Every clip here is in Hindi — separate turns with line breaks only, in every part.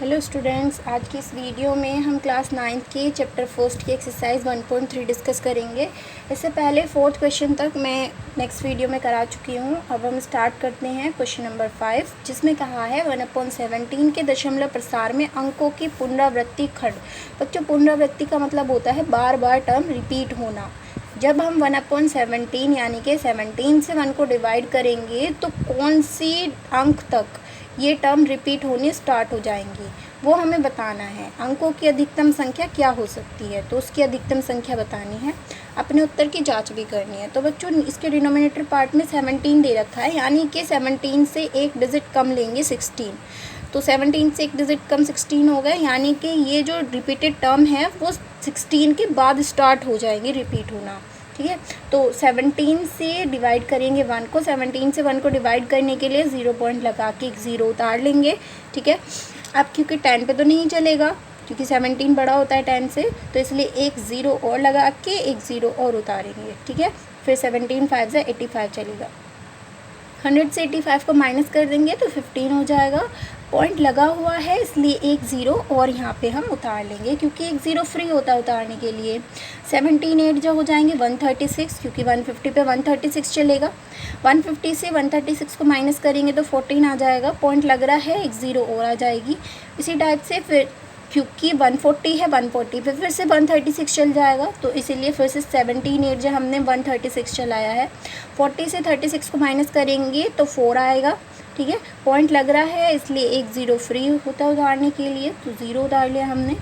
हेलो स्टूडेंट्स, आज की इस वीडियो में हम क्लास 9th के चैप्टर फर्स्ट की एक्सरसाइज 1.3 डिस्कस करेंगे। इससे पहले 4th क्वेश्चन तक मैं नेक्स्ट वीडियो में करा चुकी हूँ। अब हम स्टार्ट करते हैं क्वेश्चन नंबर 5, जिसमें कहा है 1/17 के दशमलव प्रसार में अंकों की पुनरावृत्ति खंड। बच्चों, पुनरावृत्ति का मतलब होता है बार बार टर्म रिपीट होना। जब हम 1/17 यानी कि 17 से 1 को डिवाइड करेंगे तो कौन सी अंक तक ये टर्म रिपीट होने स्टार्ट हो जाएंगी, वो हमें बताना है। अंकों की अधिकतम संख्या क्या हो सकती है, तो उसकी अधिकतम संख्या बतानी है। अपने उत्तर की जांच भी करनी है। तो बच्चों, इसके डिनोमिनेटर पार्ट में 17 दे रखा है, यानी कि 17 से एक डिजिट कम लेंगे 16। तो 17 से एक डिजिट कम 16 हो गए, यानी कि ये जो रिपीटेड टर्म है वो 16 के बाद स्टार्ट हो जाएंगे रिपीट होना। ठीक है, तो 17 से डिवाइड करेंगे 1 को। 17 से 1 को डिवाइड करने के लिए 0 पॉइंट लगा के एक 0 उतार लेंगे। ठीक है, अब क्योंकि 10 पे तो नहीं चलेगा, क्योंकि 17 बड़ा होता है 10 से, तो इसलिए एक 0 और लगा के एक 0 और उतारेंगे। ठीक है, फिर 17 5 से 85 चलेगा। 100 से 85 को माइनस कर देंगे तो 15 हो जाएगा। पॉइंट लगा हुआ है इसलिए एक 0 और यहाँ पे हम उतार लेंगे, क्योंकि एक 0 फ्री होता है उतारने के लिए। 17 8 जो हो जाएंगे 136, क्योंकि 150 पे 136 चलेगा। 150 से 136 को माइनस करेंगे तो 14 आ जाएगा। पॉइंट लग रहा है, एक 0 और आ जाएगी। इसी टाइप से फिर क्योंकि 140 है, 140 पे फिर से 136 चल जाएगा, तो इसीलिए फिर से 17 8 जो हमने 136 चलाया है। 40 से 36 को माइनस करेंगे तो 4 आएगा। ठीक है, पॉइंट लग रहा है इसलिए एक 0 फ्री होता है उतारने के लिए, तो 0 उतार लिया हमने।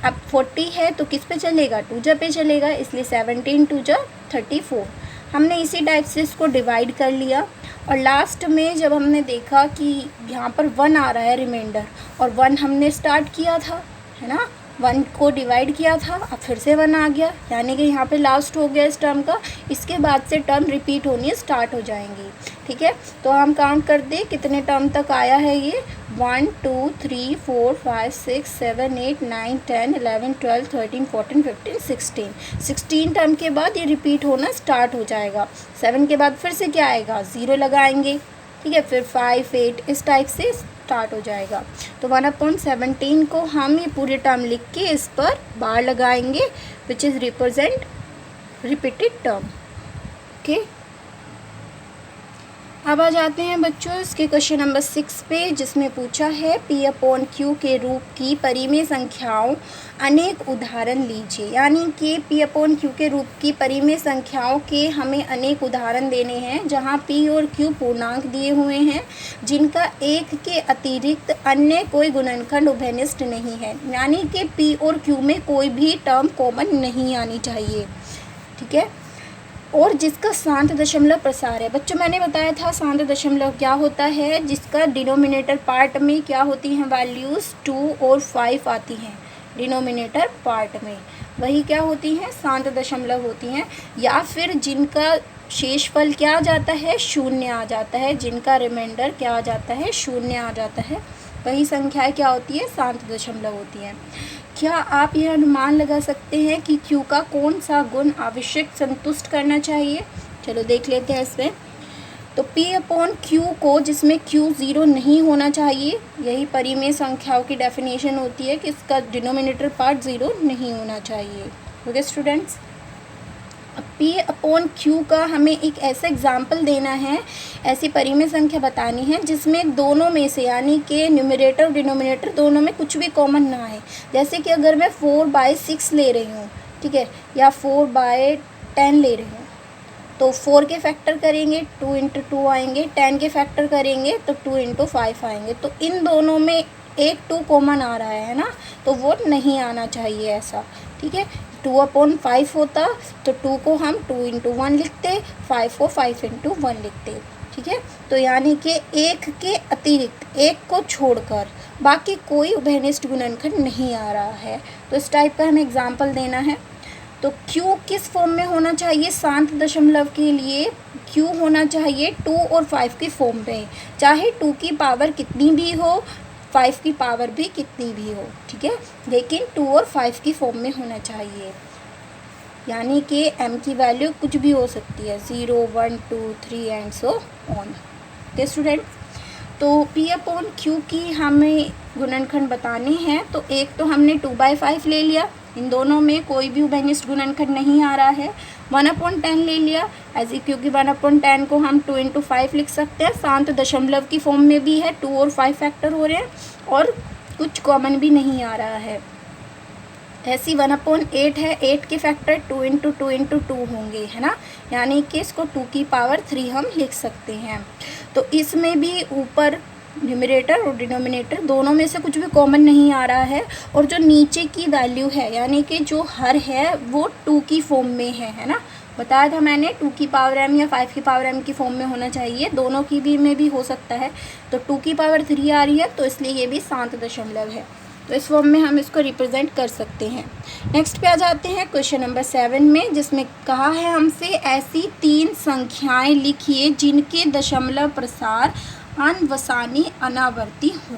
अब 40 है तो किस पे चलेगा, 2 पे चलेगा, इसलिए 17 2 34। हमने इसी टाइप से इसको डिवाइड कर लिया। और लास्ट में जब हमने देखा कि यहाँ पर 1 आ रहा है रिमाइंडर, और 1 हमने स्टार्ट किया था, है ना, 1 को डिवाइड किया था, अब फिर से 1 आ गया, यानी कि यहाँ पे लास्ट हो गया इस टर्म का। इसके बाद से टर्म रिपीट होनी स्टार्ट हो जाएंगी। ठीक है, तो हम काउंट कर दें कितने टर्म तक आया है ये। 1 2 3 4 5 6 7 8 9 10 11 12 13 14 15 16 टर्म के बाद ये रिपीट होना स्टार्ट हो जाएगा। 7 के बाद फिर से क्या आएगा, 0 लगाएंगे। ठीक है, फिर 5 8 इस टाइप से स्टार्ट हो जाएगा। तो 1/17 को हम ये पूरे टर्म लिख के इस पर बार लगाएंगे, which is represent repeated term. Okay, अब आ जाते हैं बच्चों इसके क्वेश्चन नंबर 6 पे, जिसमें पूछा है P/Q के रूप की परिमेय संख्याओं अनेक उदाहरण लीजिए। यानी कि P/Q के रूप की परिमेय संख्याओं के हमें अनेक उदाहरण देने हैं, जहां P और Q पूर्णांक दिए हुए हैं, जिनका एक के अतिरिक्त अन्य कोई गुणनखंड उभयनिष्ठ नहीं है। यानी कि P और Q में कोई भी टर्म कॉमन नहीं आनी चाहिए। ठीक है, और जिसका शांत दशमलव प्रसार है। बच्चों, मैंने बताया था शांत दशमलव क्या होता है, जिसका डिनोमिनेटर पार्ट में क्या होती हैं वैल्यूज़ 2 और 5 आती हैं। डिनोमिनेटर पार्ट में वही क्या होती हैं, शांत दशमलव होती हैं, या फिर जिनका शेषफल क्या आ जाता है, 0 आ जाता है, जिनका रिमाइंडर क्या आ जाता है, 0 आ जाता है, वही संख्याएं क्या होती है, शांत दशमलव होती हैं। क्या आप यह अनुमान लगा सकते हैं कि Q का कौन सा गुण आवश्यक संतुष्ट करना चाहिए? चलो देख लेते हैं इसमें। तो P/Q को, जिसमें Q 0 नहीं होना चाहिए, यही परिमेय संख्याओं की डेफिनेशन होती है कि इसका डिनोमिनेटर पार्ट 0 नहीं होना चाहिए। ओके स्टूडेंट्स, P/Q का हमें एक ऐसा एग्जाम्पल देना है, ऐसी परिमेय संख्या बतानी है जिसमें दोनों में से, यानी कि न्यूमरेटर और डिनोमिनेटर दोनों में कुछ भी कॉमन ना है। जैसे कि अगर मैं 4/6 ले रही हूँ, ठीक है, या 4/10 ले रही हूँ, तो 4 के फैक्टर करेंगे 2 × 2 आएंगे, 10 के फैक्टर करेंगे तो 2 × 5 आएंगे। तो इन दोनों में एक 2 कॉमन आ रहा है ना, तो वो नहीं आना चाहिए ऐसा। ठीक है, 2/5 होता तो 2 को हम 2 × 1 लिखते, 5 को 5 × 1 लिखते। ठीक है, तो यानी कि एक के अतिरिक्त, एक को छोड़कर बाकी कोई उभयनिष्ठ गुणनखंड नहीं आ रहा है। तो इस टाइप का हमें एग्जाम्पल देना है। तो Q किस फॉर्म में होना चाहिए, शांत दशमलव के लिए Q होना चाहिए 2 और 5 की फॉर्म में, चाहे 2 की पावर कितनी भी हो, 5 की पावर भी कितनी भी हो। ठीक है, लेकिन 2 और 5 की फॉर्म में होना चाहिए, यानी कि m की वैल्यू कुछ भी हो सकती है, 0 1 2 3 and so on. Okay student, तो P अपॉन Q की हमें गुणनखंड बताने हैं। तो एक तो हमने 2/5 ले लिया, इन दोनों में कोई भी उभयनिष्ठ गुणनखंड नहीं आ रहा है। 1/10 ले लिया क्योंकि 1/10 को हम 2 × 5 लिख सकते हैं। शांत दशमलव की फॉर्म में भी है, 2 और 5 फैक्टर हो रहे हैं और कुछ कॉमन भी नहीं आ रहा है। ऐसी 1/8 है, 8 के फैक्टर 2 × 2 × 2 होंगे, है ना, यानी कि इसको 2 की पावर 3 हम लिख सकते हैं। तो इसमें भी ऊपर न्यूमरेटर और डिनोमिनेटर दोनों में से कुछ भी कॉमन नहीं आ रहा है, और जो नीचे की वैल्यू है यानी कि जो हर है वो 2 की फॉर्म में है ना, बताया था मैंने 2 की पावर m या 5 की पावर m की फॉर्म में होना चाहिए, दोनों की भी में भी हो सकता है। तो 2 की पावर 3 आ रही है, तो इसलिए ये भी शांत दशमलव है, तो इस फॉर्म में हम इसको रिप्रेजेंट कर सकते हैं। नेक्स्ट पे आ जाते हैं क्वेश्चन नंबर 7 में, जिसमें कहा है हमसे ऐसी 3 संख्याएं लिखिए जिनके दशमलव प्रसार अनवसानी अनावर्ती हो।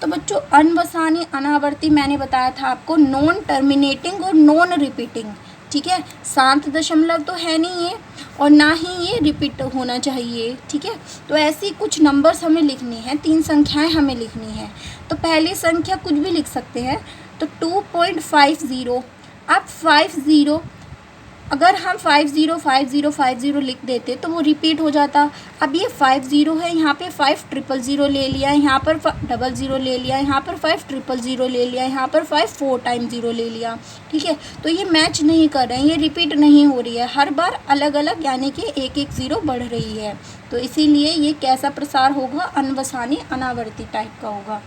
तो बच्चों अनवसानी अनावर्ती मैंने बताया था आपको नॉन टर्मिनेटिंग और नॉन रिपीटिंग, ठीक है। शांत दशमलव तो है नहीं ये, और ना ही ये रिपीट होना चाहिए, ठीक है। तो ऐसी कुछ नंबर्स हमें लिखनी है, 3 संख्याएं हमें लिखनी है। तो पहली संख्या कुछ भी लिख सकते हैं, तो 2.50। अब 50 अगर हम 50 लिख देते तो वो रिपीट हो जाता। अब ये 50 है, यहाँ पे 5000 ले लिया, यहाँ पर 00 ले लिया, यहाँ पर 5000 ले लिया, यहाँ पर 5 4 टाइम 0 ले लिया, ठीक है। तो ये मैच नहीं कर रहे हैं, ये रिपीट नहीं हो रही है, हर बार अलग अलग यानी कि 1-1 0 बढ़ रही है। तो इसीलिए ये कैसा प्रसार होगा, अनवसानी अनावर्ती टाइप का होगा।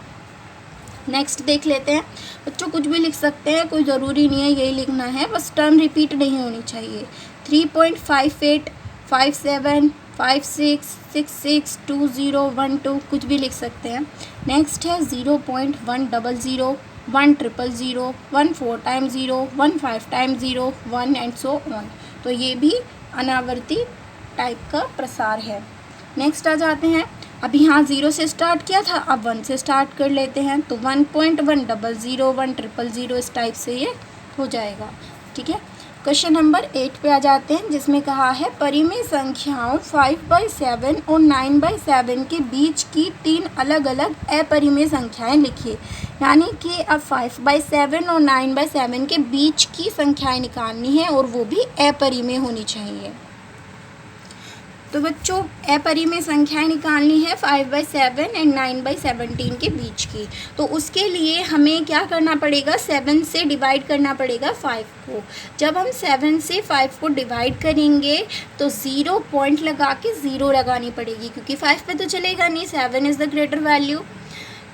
नेक्स्ट देख लेते हैं। बच्चों कुछ भी लिख सकते हैं, कोई ज़रूरी नहीं है यही लिखना है, बस टर्म रिपीट नहीं होनी चाहिए। 3.58 57 56 66 20 12 कुछ भी लिख सकते हैं। नेक्स्ट है 0.100 100 1 4 time 0 1 5 time 0 1 and so on. तो ये भी अनावर्ती टाइप का प्रसार है। नेक्स्ट आ जाते हैं, अभी यहाँ 0 से स्टार्ट किया था, अब 1 से स्टार्ट कर लेते हैं। तो 1.100 100 इस टाइप से ये हो जाएगा, ठीक है। क्वेश्चन नंबर 8 पे आ जाते हैं, जिसमें कहा है परिमेय संख्याओं 5/7 और 9/7 के बीच की 3 अलग अलग अपरिमेय संख्याएं लिखिए। यानी कि अब 5/7 और 9/7 के बीच की संख्याएं निकालनी है और वो भी अपरिमेय होनी चाहिए। तो बच्चों अपरिमेय संख्याएं निकालनी है 5/7 एंड 9/17 के बीच की। तो उसके लिए हमें क्या करना पड़ेगा, 7 से डिवाइड करना पड़ेगा 5 को। जब हम 7 से 5 को डिवाइड करेंगे तो 0 पॉइंट लगा के 0 लगानी पड़ेगी, क्योंकि 5 पे तो चलेगा नहीं, 7 इज़ द ग्रेटर वैल्यू।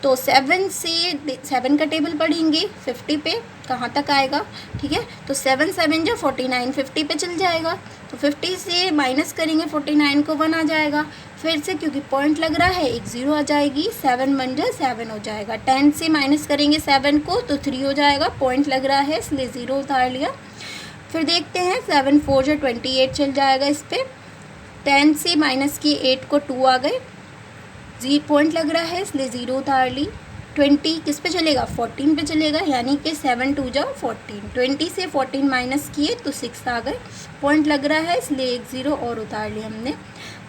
तो 7 से 7 का टेबल पढ़ेंगे 50 पे कहाँ तक आएगा, ठीक है। तो 7 7 जो 49 50 पे चल जाएगा। तो 50 से माइनस करेंगे 49 को 1 आ जाएगा। फिर से क्योंकि पॉइंट लग रहा है एक 0 आ जाएगी, 7 1 जो 7 हो जाएगा। 10 से माइनस करेंगे 7 को तो 3 हो जाएगा, पॉइंट लग रहा है इसलिए 0 उतार लिया। फिर देखते हैं 7 4 जो 28 चल जाएगा इस पर। 10 से माइनस किए 8 को 2 आ गए, पॉइंट लग रहा है इसलिए 0 उतार ली। 20 किस पे चलेगा, 14 पे चलेगा, यानी कि 7 2 जाओ 14। 20 से 14 माइनस किए तो 6 आ गए, पॉइंट लग रहा है इसलिए एक 0 और उतार लिया हमने।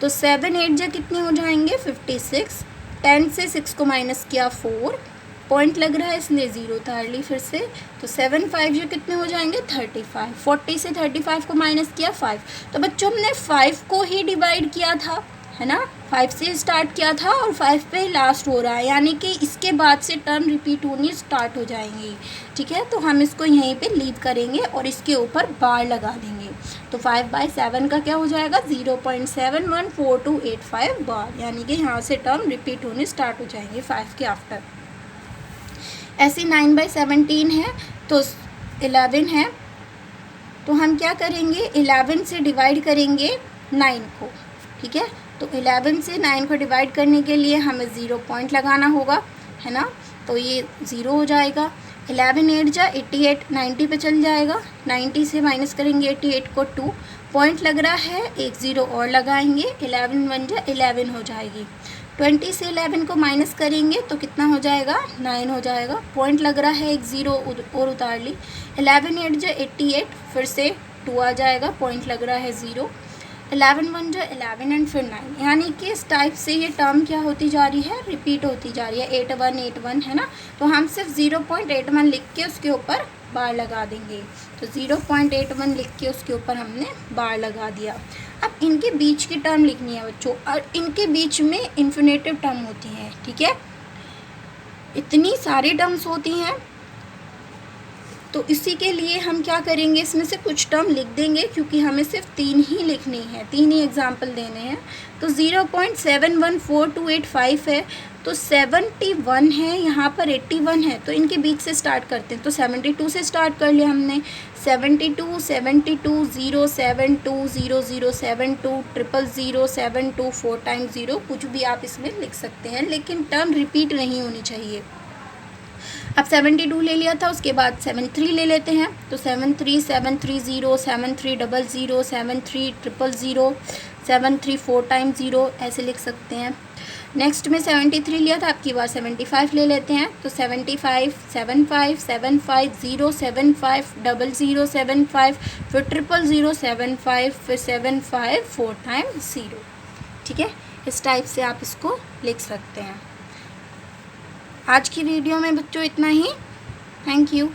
तो 7 8 जो कितने हो जाएंगे 56। 10 से 6 को माइनस किया 4, पॉइंट लग रहा है इसलिए 0 उतार ली फिर से। तो 7 5 जो कितने हो जाएंगे 35। 40 से 35 को माइनस किया 5। तो बच्चों हमने 5 को ही डिवाइड किया था, है ना, 5 से स्टार्ट किया था और 5 पे लास्ट हो रहा है, यानी कि इसके बाद से टर्म रिपीट होनी स्टार्ट हो जाएंगी, ठीक है। तो हम इसको यहीं पे लीव करेंगे और इसके ऊपर बार लगा देंगे। तो 5/7 का क्या हो जाएगा 0.714285 बार, यानी कि यहाँ से टर्म रिपीट होने स्टार्ट हो जाएंगे 5 के आफ्टर। ऐसे 9/17 है तो 11 है, तो हम क्या करेंगे 11 से डिवाइड करेंगे 9 को, ठीक है। तो 11 से 9 को डिवाइड करने के लिए हमें 0 पॉइंट लगाना होगा, है ना, तो ये 0 हो जाएगा। 11 8 जा 88, 90 पे चल जाएगा। 90 से माइनस करेंगे 88 को 2, पॉइंट लग रहा है एक 0 और लगाएंगे, 11 1 जा 11 हो जाएगी। 20 से 11 को माइनस करेंगे तो कितना हो जाएगा 9 हो जाएगा, पॉइंट लग रहा है एक 0 और उतार ली। 11 8 जा 88, फिर से 2 आ जाएगा, पॉइंट लग रहा है 0। 11 1 जो 11 एंड फिर 9, यानी कि इस टाइप से ये टर्म क्या होती जा रही है, रिपीट होती जा रही है। 8 1 8 1 है ना, तो हम सिर्फ 0.81 लिख के उसके ऊपर बार लगा देंगे। तो 0.81 लिख के उसके ऊपर हमने बार लगा दिया। अब इनके बीच की टर्म लिखनी है बच्चों, और इनके बीच में इन्फिनेटिव टर्म होती हैं, ठीक है। इतनी सारी टर्म्स होती हैं, तो इसी के लिए हम क्या करेंगे, इसमें से कुछ टर्म लिख देंगे, क्योंकि हमें सिर्फ 3 ही लिखनी है, 3 ही एग्जाम्पल देने हैं। तो 0.714285 है, तो 71 है, यहाँ पर 81 है, तो इनके बीच से स्टार्ट करते हैं। तो 72 से स्टार्ट कर लिया हमने, 72 72 0 72 0 0 72 000 72 4 टाइम्स 0, कुछ भी आप इसमें लिख सकते हैं, लेकिन टर्म रिपीट नहीं होनी चाहिए। अब 72 ले लिया था, उसके बाद 73 ले लेते हैं। तो 73 730 7300 73 000 73 4 टाइम्स 0, ऐसे लिख सकते हैं। नेक्स्ट में 73 लिया था, आपकी बार 75 ले लेते हैं। तो 75 75 75 0 75 00 75 फिर 000 75 फिर 75 4 टाइम्स 0, ठीक है। इस टाइप से आप इसको लिख सकते हैं। आज की वीडियो में बच्चों इतना ही। Thank you.